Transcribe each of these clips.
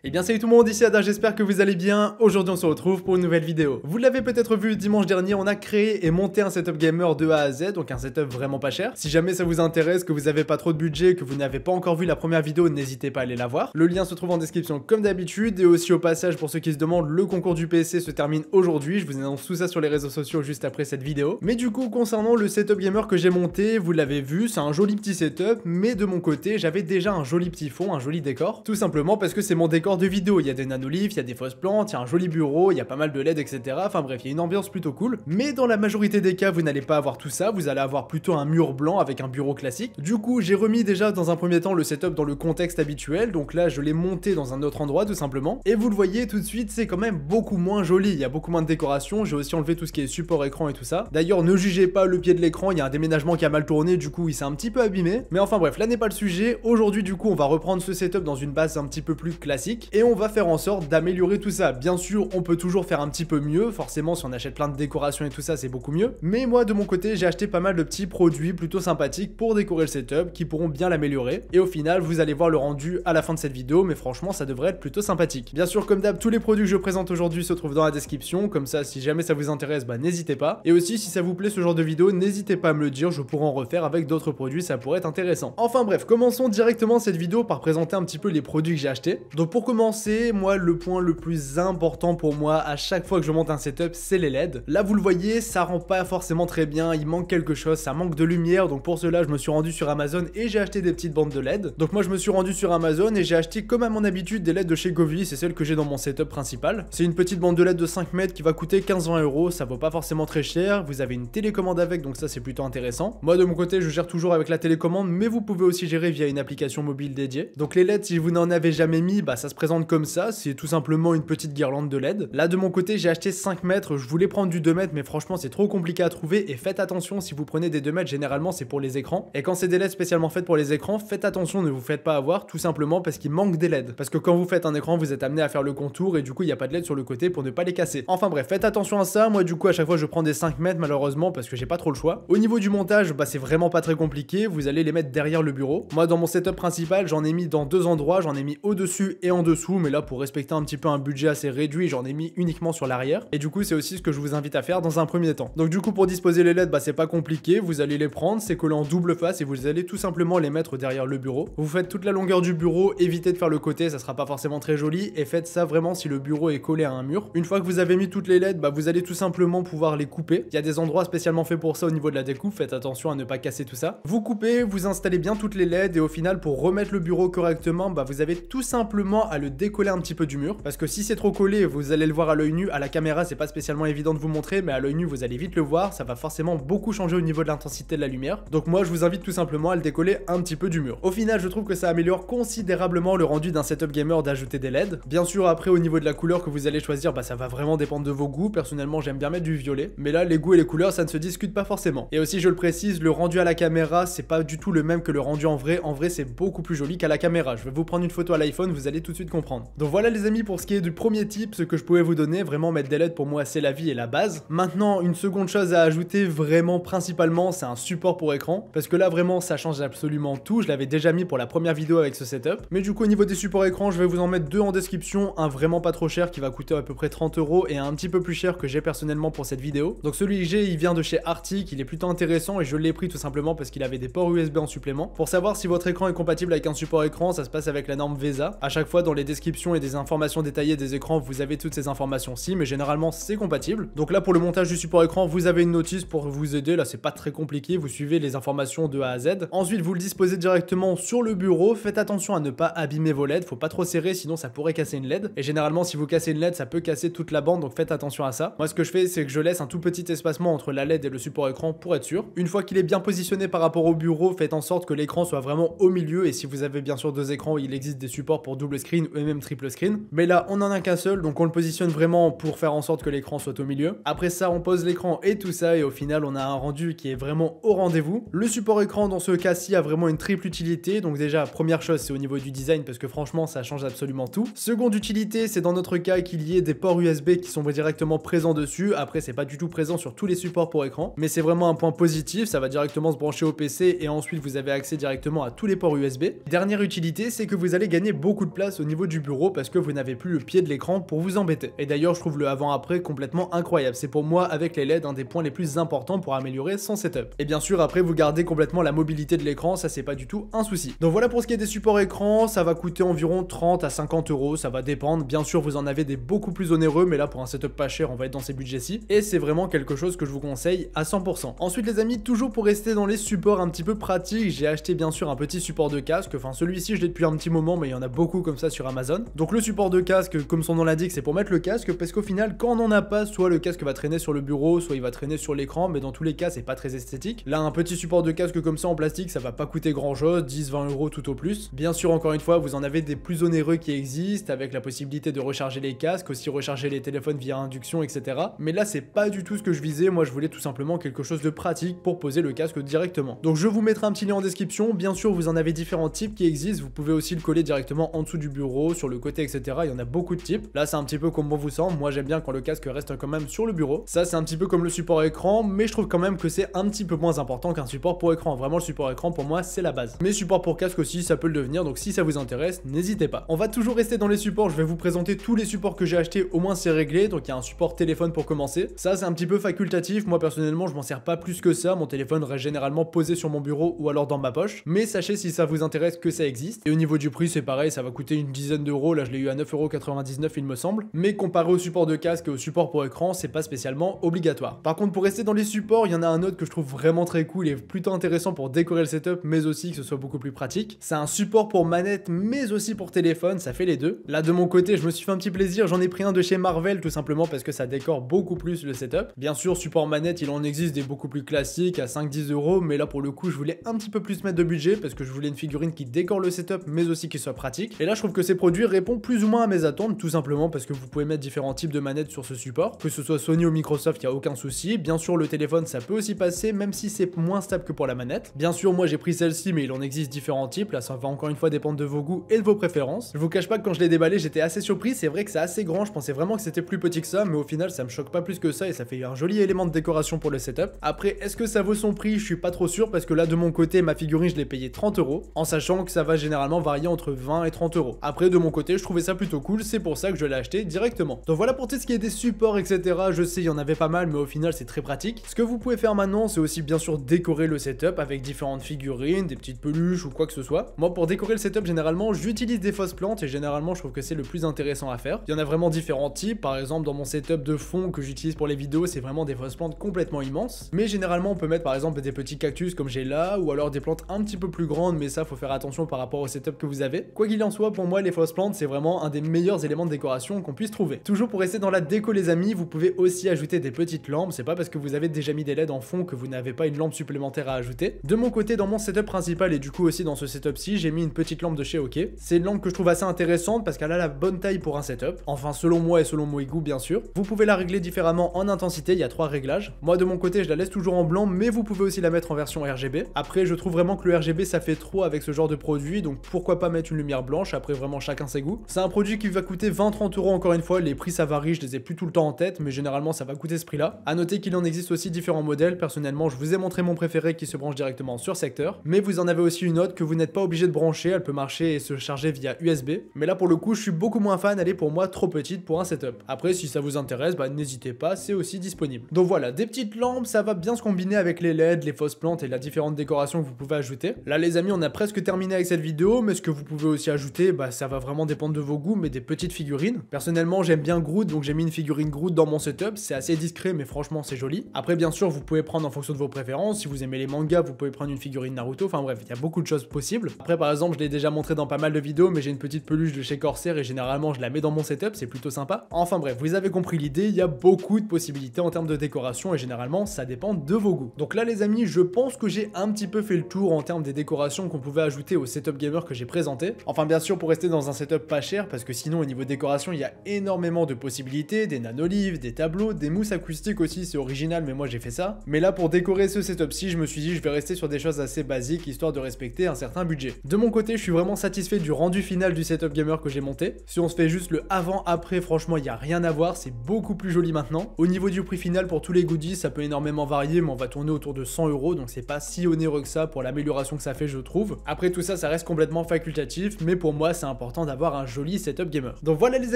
Eh bien salut tout le monde, ici Ada, j'espère que vous allez bien. Aujourd'hui on se retrouve pour une nouvelle vidéo. Vous l'avez peut-être vu, dimanche dernier on a créé et monté un setup gamer de A à Z, donc un setup vraiment pas cher. Si jamais ça vous intéresse, que vous avez pas trop de budget, que vous n'avez pas encore vu la première vidéo, n'hésitez pas à aller la voir. Le lien se trouve en description comme d'habitude, et aussi au passage pour ceux qui se demandent, le concours du PC se termine aujourd'hui. Je vous annonce tout ça sur les réseaux sociaux juste après cette vidéo. Mais du coup concernant le setup gamer que j'ai monté, vous l'avez vu, c'est un joli petit setup, mais de mon côté j'avais déjà un joli petit fond, un joli décor. Tout simplement parce que c'est mon décor de vidéo, il y a des nanoliths, il y a des fausses plantes, il y a un joli bureau, il y a pas mal de LED, etc. Enfin bref, il y a une ambiance plutôt cool. Mais dans la majorité des cas, vous n'allez pas avoir tout ça, vous allez avoir plutôt un mur blanc avec un bureau classique. Du coup, j'ai remis déjà dans un premier temps le setup dans le contexte habituel, donc là je l'ai monté dans un autre endroit tout simplement. Et vous le voyez tout de suite, c'est quand même beaucoup moins joli, il y a beaucoup moins de décoration, j'ai aussi enlevé tout ce qui est support écran et tout ça. D'ailleurs, ne jugez pas le pied de l'écran, il y a un déménagement qui a mal tourné, du coup il s'est un petit peu abîmé. Mais enfin bref, là n'est pas le sujet. Aujourd'hui du coup, on va reprendre ce setup dans une base un petit peu plus classique, et on va faire en sorte d'améliorer tout ça. Bien sûr, on peut toujours faire un petit peu mieux, forcément si on achète plein de décorations et tout ça, c'est beaucoup mieux. Mais moi de mon côté, j'ai acheté pas mal de petits produits plutôt sympathiques pour décorer le setup, qui pourront bien l'améliorer. Et au final, vous allez voir le rendu à la fin de cette vidéo, mais franchement, ça devrait être plutôt sympathique. Bien sûr, comme d'hab, tous les produits que je présente aujourd'hui se trouvent dans la description, comme ça, si jamais ça vous intéresse, bah n'hésitez pas. Et aussi, si ça vous plaît ce genre de vidéo, n'hésitez pas à me le dire, je pourrais en refaire avec d'autres produits, ça pourrait être intéressant. Enfin bref, commençons directement cette vidéo par présenter un petit peu les produits que j'ai achetés. Donc pour commencer, moi, le point le plus important pour moi à chaque fois que je monte un setup, c'est les LED. Là, vous le voyez, ça rend pas forcément très bien, il manque quelque chose, ça manque de lumière, donc pour cela, je me suis rendu sur Amazon et j'ai acheté des petites bandes de LED. Donc moi, je me suis rendu sur Amazon et j'ai acheté comme à mon habitude des LED de chez Govee, c'est celle que j'ai dans mon setup principal. C'est une petite bande de LED de 5 mètres qui va coûter 15-20 €, ça vaut pas forcément très cher, vous avez une télécommande avec, donc ça c'est plutôt intéressant. Moi de mon côté, je gère toujours avec la télécommande, mais vous pouvez aussi gérer via une application mobile dédiée. Donc les LED, si vous n'en avez jamais mis, bah ça se présente comme ça, c'est tout simplement une petite guirlande de LED. Là de mon côté, j'ai acheté 5 mètres, je voulais prendre du 2 mètres, mais franchement c'est trop compliqué à trouver, et faites attention, si vous prenez des 2 mètres, généralement c'est pour les écrans, et quand c'est des LED spécialement faites pour les écrans, faites attention, ne vous faites pas avoir, tout simplement parce qu'il manque des LED. Parce que quand vous faites un écran, vous êtes amené à faire le contour, et du coup il n'y a pas de LED sur le côté pour ne pas les casser. Enfin bref, faites attention à ça. Moi du coup à chaque fois je prends des 5 mètres malheureusement parce que j'ai pas trop le choix. Au niveau du montage, bah c'est vraiment pas très compliqué, vous allez les mettre derrière le bureau. Moi dans mon setup principal, j'en ai mis dans deux endroits, j'en ai mis au-dessus et en dessous, mais là pour respecter un petit peu un budget assez réduit, j'en ai mis uniquement sur l'arrière. Et du coup c'est aussi ce que je vous invite à faire dans un premier temps. Donc du coup pour disposer les LED, bah c'est pas compliqué, vous allez les prendre, c'est collé en double face et vous allez tout simplement les mettre derrière le bureau. Vous faites toute la longueur du bureau, évitez de faire le côté, ça sera pas forcément très joli, et faites ça vraiment si le bureau est collé à un mur. Une fois que vous avez mis toutes les LED, bah vous allez tout simplement pouvoir les couper. Il y a des endroits spécialement faits pour ça au niveau de la découpe, faites attention à ne pas casser tout ça. Vous coupez, vous installez bien toutes les LED, et au final pour remettre le bureau correctement, bah vous avez tout simplement à le décoller un petit peu du mur, parce que si c'est trop collé, vous allez le voir à l'œil nu, à la caméra c'est pas spécialement évident de vous montrer, mais à l'œil nu vous allez vite le voir, ça va forcément beaucoup changer au niveau de l'intensité de la lumière. Donc moi je vous invite tout simplement à le décoller un petit peu du mur. Au final je trouve que ça améliore considérablement le rendu d'un setup gamer d'ajouter des LED. Bien sûr après au niveau de la couleur que vous allez choisir, bah ça va vraiment dépendre de vos goûts. Personnellement j'aime bien mettre du violet, mais là les goûts et les couleurs ça ne se discute pas forcément. Et aussi je le précise, le rendu à la caméra c'est pas du tout le même que le rendu en vrai c'est beaucoup plus joli qu'à la caméra. Je vais vous prendre une photo à l'iPhone, vous allez tout de suite comprendre. Donc voilà les amis pour ce qui est du premier tip, ce que je pouvais vous donner, vraiment mettre des LED pour moi c'est la vie et la base. Maintenant une seconde chose à ajouter vraiment principalement, c'est un support pour écran, parce que là vraiment ça change absolument tout. Je l'avais déjà mis pour la première vidéo avec ce setup, mais du coup au niveau des supports écran je vais vous en mettre deux en description, un vraiment pas trop cher qui va coûter à peu près 30 € et un petit peu plus cher que j'ai personnellement pour cette vidéo. Donc celui que j'ai il vient de chez Arctic, il est plutôt intéressant et je l'ai pris tout simplement parce qu'il avait des ports USB en supplément. Pour savoir si votre écran est compatible avec un support écran, ça se passe avec la norme VESA. À chaque fois dans les descriptions et des informations détaillées des écrans vous avez toutes ces informations-ci, mais généralement c'est compatible. Donc là pour le montage du support écran vous avez une notice pour vous aider, là c'est pas très compliqué, vous suivez les informations de A à Z. Ensuite vous le disposez directement sur le bureau, faites attention à ne pas abîmer vos LED, faut pas trop serrer sinon ça pourrait casser une LED, et généralement si vous cassez une LED ça peut casser toute la bande, donc faites attention à ça. Moi ce que je fais c'est que je laisse un tout petit espacement entre la LED et le support écran pour être sûr. Une fois qu'il est bien positionné par rapport au bureau, faites en sorte que l'écran soit vraiment au milieu, et si vous avez bien sûr deux écrans, il existe des supports pour double screen et même triple screen, mais là on en a qu'un seul, donc on le positionne vraiment pour faire en sorte que l'écran soit au milieu. Après ça on pose l'écran et tout ça, et au final on a un rendu qui est vraiment au rendez-vous. Le support écran dans ce cas-ci a vraiment une triple utilité, donc déjà première chose c'est au niveau du design parce que franchement ça change absolument tout. Seconde utilité c'est dans notre cas qu'il y ait des ports USB qui sont directement présents dessus. Après c'est pas du tout présent sur tous les supports pour écran, mais c'est vraiment un point positif, ça va directement se brancher au PC et ensuite vous avez accès directement à tous les ports USB. Dernière utilité c'est que vous allez gagner beaucoup de place au niveau du bureau parce que vous n'avez plus le pied de l'écran pour vous embêter. Et d'ailleurs, je trouve le avant-après complètement incroyable. C'est pour moi, avec les LED, un des points les plus importants pour améliorer son setup. Et bien sûr, après, vous gardez complètement la mobilité de l'écran, ça c'est pas du tout un souci. Donc voilà pour ce qui est des supports écran, ça va coûter environ 30 à 50 euros, ça va dépendre. Bien sûr, vous en avez des beaucoup plus onéreux, mais là pour un setup pas cher, on va être dans ces budgets-ci. Et c'est vraiment quelque chose que je vous conseille à 100%. Ensuite les amis, toujours pour rester dans les supports un petit peu pratiques, j'ai acheté bien sûr un petit support de casque. Enfin celui-ci je l'ai depuis un petit moment, mais il y en a beaucoup comme ça sur Amazon. Donc le support de casque, comme son nom l'indique, c'est pour mettre le casque, parce qu'au final quand on n'en a pas, soit le casque va traîner sur le bureau, soit il va traîner sur l'écran, mais dans tous les cas c'est pas très esthétique. Là un petit support de casque comme ça en plastique, ça va pas coûter grand chose, 10-20 euros tout au plus. Bien sûr encore une fois, vous en avez des plus onéreux qui existent, avec la possibilité de recharger les casques, aussi recharger les téléphones via induction, etc. Mais là c'est pas du tout ce que je visais, moi je voulais tout simplement quelque chose de pratique pour poser le casque directement. Donc je vous mettrai un petit lien en description, bien sûr vous en avez différents types qui existent, vous pouvez aussi le coller directement en dessous du bureau, sur le côté, etc. Il y en a beaucoup de types. Là c'est un petit peu comme bon vous semble, moi j'aime bien quand le casque reste quand même sur le bureau. Ça c'est un petit peu comme le support écran, mais je trouve quand même que c'est un petit peu moins important qu'un support pour écran. Vraiment le support écran pour moi c'est la base. Mais support pour casque aussi ça peut le devenir, donc si ça vous intéresse, n'hésitez pas. On va toujours rester dans les supports, je vais vous présenter tous les supports que j'ai achetés, au moins c'est réglé. Donc il y a un support téléphone pour commencer. Ça c'est un petit peu facultatif, moi personnellement je m'en sers pas plus que ça, mon téléphone reste généralement posé sur mon bureau ou alors dans ma poche. Mais sachez si ça vous intéresse que ça existe. Et au niveau du prix c'est pareil, ça va coûter une dizaine d'euros, là je l'ai eu à 9,99 € il me semble. Mais comparé au support de casque et au support pour écran, c'est pas spécialement obligatoire. Par contre pour rester dans les supports, il y en a un autre que je trouve vraiment très cool et plutôt intéressant pour décorer le setup, mais aussi que ce soit beaucoup plus pratique. C'est un support pour manette mais aussi pour téléphone, ça fait les deux. Là de mon côté je me suis fait un petit plaisir, j'en ai pris un de chez Marvel tout simplement parce que ça décore beaucoup plus le setup. Bien sûr support manette il en existe des beaucoup plus classiques à 5-10 €, mais là pour le coup je voulais un petit peu plus mettre de budget parce que je voulais une figurine qui décore le setup mais aussi qui soit pratique. Et là je trouve que ces produits répondent plus ou moins à mes attentes, tout simplement parce que vous pouvez mettre différents types de manettes sur ce support, que ce soit Sony ou Microsoft, il n'y a aucun souci. Bien sûr le téléphone ça peut aussi passer même si c'est moins stable que pour la manette. Bien sûr moi j'ai pris celle-ci mais il en existe différents types, là ça va encore une fois dépendre de vos goûts et de vos préférences. Je vous cache pas que quand je l'ai déballé j'étais assez surpris, c'est vrai que c'est assez grand, je pensais vraiment que c'était plus petit que ça, mais au final ça me choque pas plus que ça et ça fait un joli élément de décoration pour le setup. Après est-ce que ça vaut son prix, je suis pas trop sûr parce que là de mon côté ma figurine je l'ai payé 30 €, en sachant que ça va généralement varier entre 20 et 30 €. Après de mon côté je trouvais ça plutôt cool, c'est pour ça que je l'ai acheté directement. Donc voilà pour tout ce qui est des supports etc, je sais il y en avait pas mal mais au final c'est très pratique. Ce que vous pouvez faire maintenant c'est aussi bien sûr décorer le setup avec différentes figurines, des petites peluches ou quoi que ce soit. Moi pour décorer le setup généralement j'utilise des fausses plantes et généralement je trouve que c'est le plus intéressant à faire. Il y en a vraiment différents types, par exemple dans mon setup de fond que j'utilise pour les vidéos c'est vraiment des fausses plantes complètement immenses, mais généralement on peut mettre par exemple des petits cactus comme j'ai là, ou alors des plantes un petit peu plus grandes, mais ça faut faire attention par rapport au setup que vous avez. Quoi qu'il en soit, pour moi les fausses plantes c'est vraiment un des meilleurs éléments de décoration qu'on puisse trouver. Toujours pour rester dans la déco les amis, vous pouvez aussi ajouter des petites lampes, c'est pas parce que vous avez déjà mis des LED en fond que vous n'avez pas une lampe supplémentaire à ajouter. De mon côté dans mon setup principal et du coup aussi dans ce setup-ci, j'ai mis une petite lampe de chez OK. C'est une lampe que je trouve assez intéressante parce qu'elle a la bonne taille pour un setup, enfin selon moi et selon mon goût bien sûr. Vous pouvez la régler différemment en intensité, il y a 3 réglages. Moi de mon côté je la laisse toujours en blanc, mais vous pouvez aussi la mettre en version RGB. Après je trouve vraiment que le RGB ça fait trop avec ce genre de produit, donc pourquoi pas mettre une lumière blanche, après vraiment chacun ses goûts. C'est un produit qui va coûter 20-30 € encore une fois, les prix ça varie, je les ai plus tout le temps en tête, mais généralement ça va coûter ce prix là. A noter qu'il en existe aussi différents modèles, personnellement je vous ai montré mon préféré qui se branche directement sur secteur, mais vous en avez aussi une autre que vous n'êtes pas obligé de brancher, elle peut marcher et se charger via USB, mais là pour le coup je suis beaucoup moins fan, elle est pour moi trop petite pour un setup. Après si ça vous intéresse, bah n'hésitez pas, c'est aussi disponible. Donc voilà, des petites lampes, ça va bien se combiner avec les LED, les fausses plantes et la différente décoration que vous pouvez ajouter. Là les amis on a presque terminé avec cette vidéo, mais ce que vous pouvez aussi ajouter, bah ça va vraiment dépendre de vos goûts, mais des petites figurines. Personnellement j'aime bien Groot, donc j'ai mis une figurine Groot dans mon setup, c'est assez discret mais franchement c'est joli. Après bien sûr vous pouvez prendre en fonction de vos préférences, si vous aimez les mangas vous pouvez prendre une figurine Naruto, enfin bref il y a beaucoup de choses possibles. Après par exemple je l'ai déjà montré dans pas mal de vidéos, mais j'ai une petite peluche de chez Corsair et généralement je la mets dans mon setup, c'est plutôt sympa. Enfin bref, vous avez compris l'idée, il y a beaucoup de possibilités en termes de décoration et généralement ça dépend de vos goûts. Donc là les amis, je pense que j'ai un petit peu fait le tour en termes des décorations qu'on pouvait ajouter au setup gamer que j'ai présenté. Enfin bien sûr pour rester dans un setup pas cher, parce que sinon au niveau décoration il y a énormément de possibilités, des nanolives, des tableaux, des mousses acoustiques aussi, c'est original mais moi j'ai fait ça. Mais là pour décorer ce setup-ci, je me suis dit je vais rester sur des choses assez basiques histoire de respecter un certain budget. De mon côté je suis vraiment satisfait du rendu final du setup gamer que j'ai monté. Si on se fait juste le avant-après, franchement il n'y a rien à voir, c'est beaucoup plus joli maintenant. Au niveau du prix final pour tous les goodies, ça peut énormément varier, mais on va tourner autour de 100 €, donc c'est pas si onéreux que ça pour l'amélioration que ça fait je trouve. Après tout ça, ça reste complètement facultatif, mais pour moi c'est un important d'avoir un joli setup gamer. Donc voilà les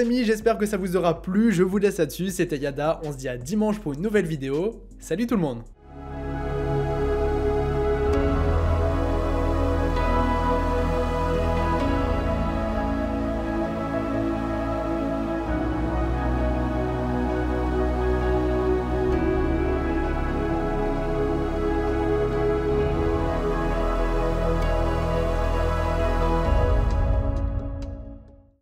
amis, j'espère que ça vous aura plu, je vous laisse là-dessus, c'était Yada, on se dit à dimanche pour une nouvelle vidéo, salut tout le monde.